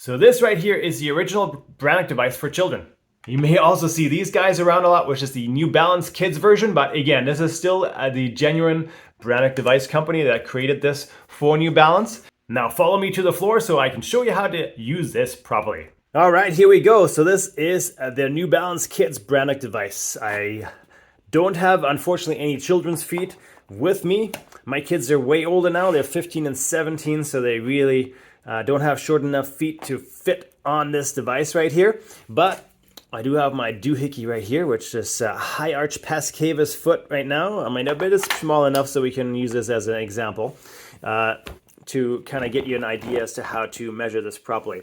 So this right here is the original Brannock device for children. You may also see these guys around a lot, which is the New Balance Kids version, but again, this is still the genuine Brannock device company that created this for New Balance. Now follow me to the floor so I can show you how to use this properly. All right, here we go. So this is the New Balance Kids Brannock device. I don't have, unfortunately, any children's feet with me. My kids are way older now. They're 15 and 17, so they really don't have short enough feet to fit on this device right here. But I do have my doohickey right here, which is a high arch Pascavis foot right now. I mean, a bit is small enough so we can use this as an example to kind of get you an idea as to how to measure this properly.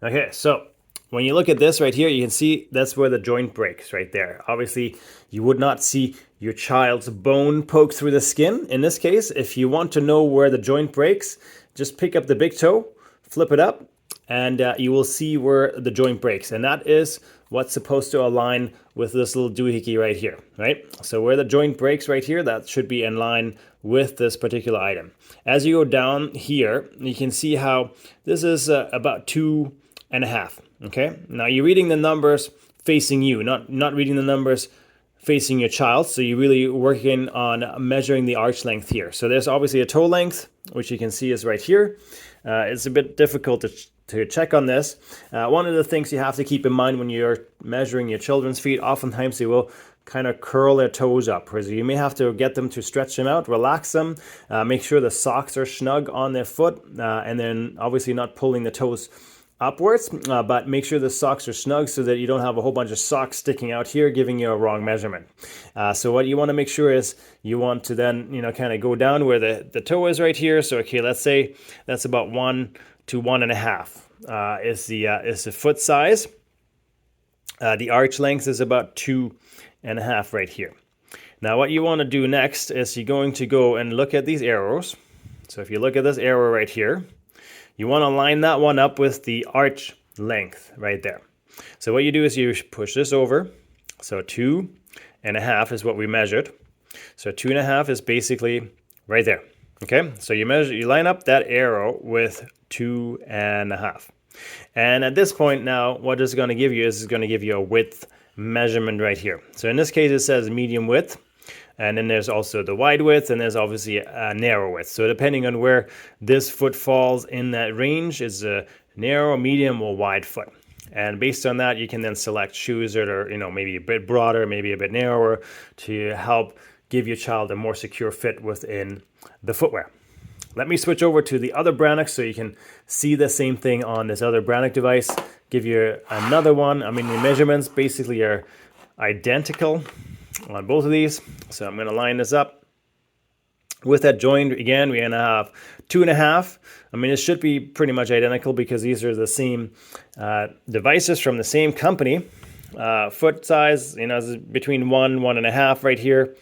Okay, so when you look at this right here, you can see that's where the joint breaks right there. Obviously, you would not see your child's bone poke through the skin. In this case, if you want to know where the joint breaks, just pick up the big toe, flip it up, and you will see where the joint breaks. And that is what's supposed to align with this little doohickey right here, right? So where the joint breaks right here, that should be in line with this particular item. As you go down here, you can see how this is about 2.5. Okay, now you're reading the numbers facing you, not reading the numbers facing your child. So you're really working on measuring the arch length here. So there's obviously a toe length, which you can see is right here. It's a bit difficult to check on this. One of the things you have to keep in mind when you're measuring your children's feet, oftentimes they will kind of curl their toes up. So you may have to get them to stretch them out, relax them, make sure the socks are snug on their foot, and then obviously not pulling the toes upwards, but make sure the socks are snug so that you don't have a whole bunch of socks sticking out here giving you a wrong measurement. So what you want to make sure is you want to then, kind of go down where the toe is right here. So okay, let's say that's about 1 to 1.5 is the foot size. The arch length is about 2.5 right here. Now what you want to do next is you're going to go and look at these arrows. So if you look at this arrow right here, you want to line that one up with the arch length right there. So what you do is you push this over. So 2.5 is what we measured. So 2.5 is basically right there. Okay, so you line up that arrow with 2.5. And at this point now, what it's going to give you is it's going to give you a width measurement right here. So in this case, it says medium width. And then there's also the wide width, and there's obviously a narrow width. So depending on where this foot falls in that range is a narrow, medium, or wide foot. And based on that, you can then select shoes that are, maybe a bit broader, maybe a bit narrower to help give your child a more secure fit within the footwear. Let me switch over to the other Brannock so you can see the same thing on this other Brannock device. Give you another one. I mean, the measurements basically are identical on both of these. So I'm going to line this up with that joint. Again, we're going to have 2.5. I mean, it should be pretty much identical because these are the same devices from the same company. Foot size, is between 1.5 right here.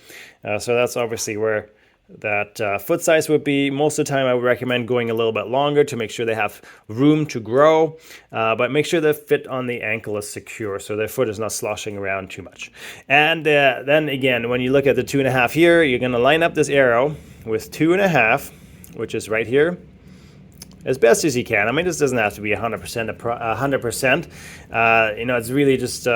So that's obviously where that foot size would be. Most of the time I would recommend going a little bit longer to make sure they have room to grow, but make sure the fit on the ankle is secure so their foot is not sloshing around too much. And then again, when you look at the 2.5 here, you're going to line up this arrow with 2.5, which is right here, as best as you can. I mean, this doesn't have to be 100%. 100%. It's really just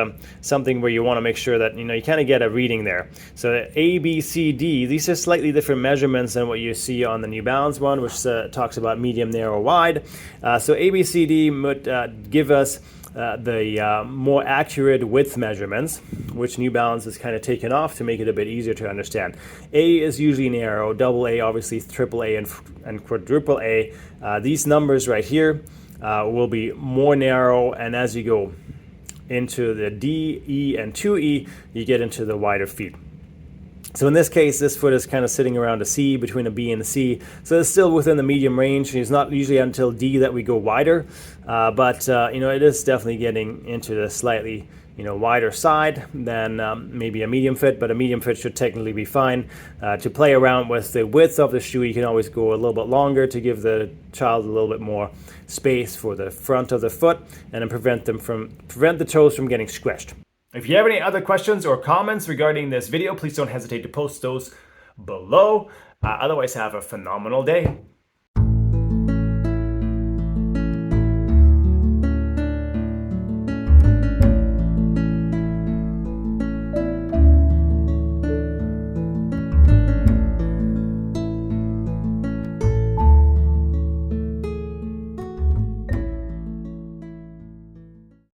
something where you want to make sure that you kind of get a reading there. So A, B, C, D. These are slightly different measurements than what you see on the New Balance one, which talks about medium, narrow, wide. So A, B, C, D would give us the more accurate width measurements, which New Balance has kind of taken off to make it a bit easier to understand. A is usually narrow, double A, obviously triple A, and quadruple A. These numbers right here will be more narrow, and as you go into the D, E, and 2E, you get into the wider feet. So in this case, this foot is kind of sitting around a C, between a B and a C. So it's still within the medium range. It's not usually until D that we go wider, but it is definitely getting into the slightly wider side than maybe a medium fit, but a medium fit should technically be fine. To play around with the width of the shoe, you can always go a little bit longer to give the child a little bit more space for the front of the foot, and then prevent the toes from getting squished. If you have any other questions or comments regarding this video, please don't hesitate to post those below. Otherwise, have a phenomenal day.